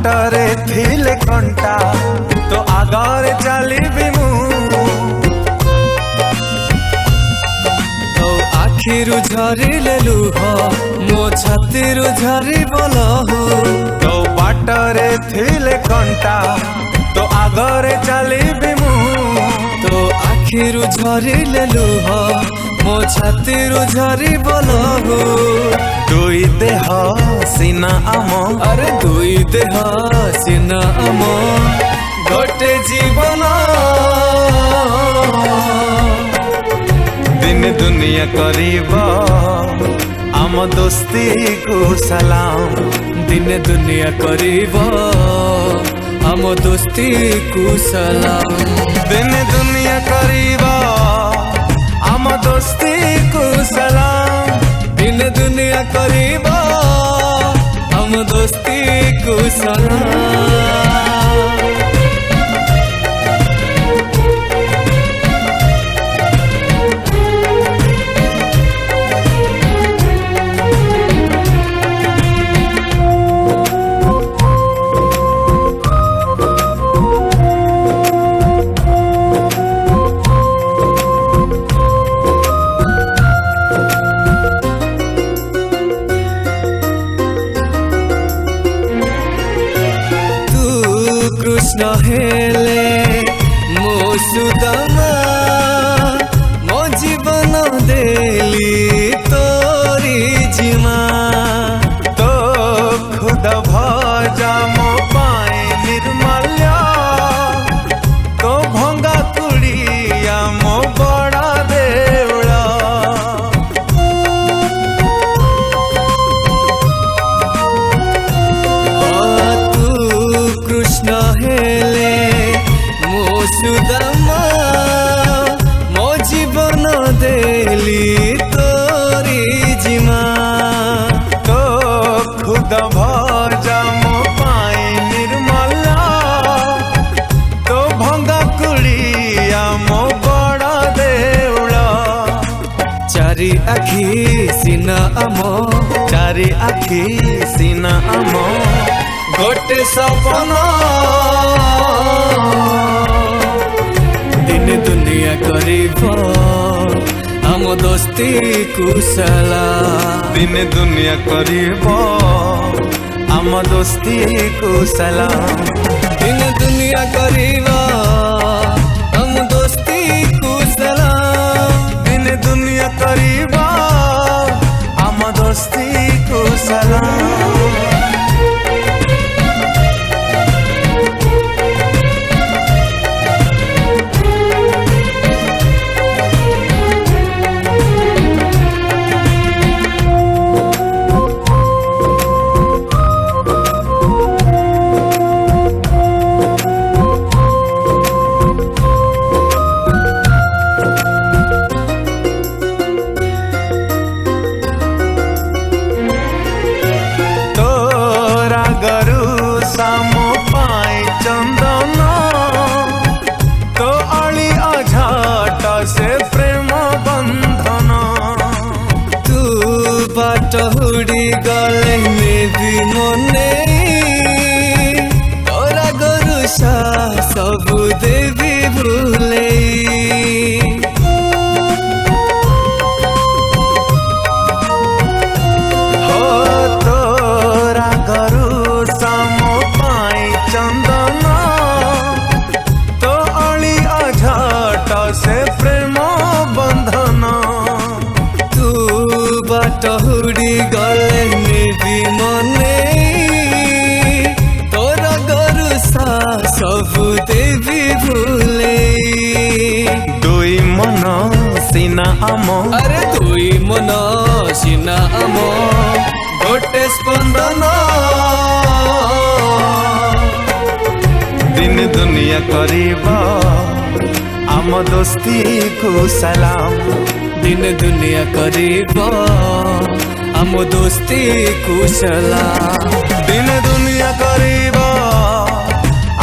बाटरे थिले कंटा तो आगरे चलिबी मु तो आखिरु झरिले लुह मो छातीरु झरिब लहू तो बाटरे थिले कंटा तो आगरे चलिबी मु तो आखिरु झरिले लुह मो छातीरु झरिब लहू दुई देह सीना आम अरे दुई देह सीना आम गोटे जीवन दिन दुनिया करीबा आम दोस्ती को सलाम दिन दुनिया करीब हम दोस्ती को सलाम दिन दुनिया करीबा आम दोस्ती को सलाम दिन दुनिया करीब हम दोस्ती को सलाम कृष्ण हेले मो सुदामा मो जीवन देली तोरी जिमा तो खुद भजा मो पाए निर्मल्य तो भंगा कुड़िया मो बड़ा देवड़ा तू कृष्ण हेले मो सुदामा मो जीवन देली तोरी जिमा तो खुद भजा मो पाए निर्मल्य तो भंगा कुड़िया मो बड़ा देवड़ा चारि आखि सीना आम चारि आखि सीना आम गोटे सपना दिन दुनिया करीब हम दोस्ती कुशला दिन दुनिया करीब आम दोस्ती को सलाम दिन दुनिया करीब हम दोस्ती कुशला दिन दुनिया करीब आम दोस्ती को सलाम सामो पाए चंदन तो अली अझाट से प्रेम बंधन तू बाट हुड़ी गले में भी मने तोरा गरु सा सब देवी भूले हो तोरा गरु सामो पाए चंदन तो अली अझाट से प्रेम बंधन तू बाट हुड़ी गले में भी मने तोरा गरु सा सब देवी भूले दुई मन सीना आम अरे दुई मन सीना आम गोटे स्पंदन दिन दुनिया करीब आम दोस्ती को सलाम दिन दुनिया करीब हम दोस्ती कुशला दिन दुनिया करीब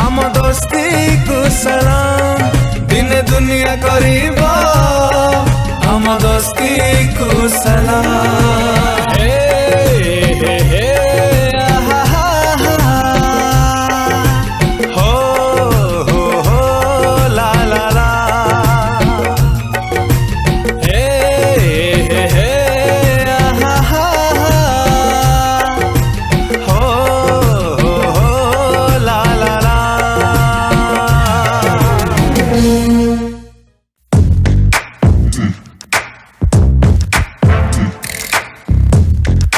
आम दोस्ती को सलाम दिन दुनिया करीब हम दोस्ती कुशला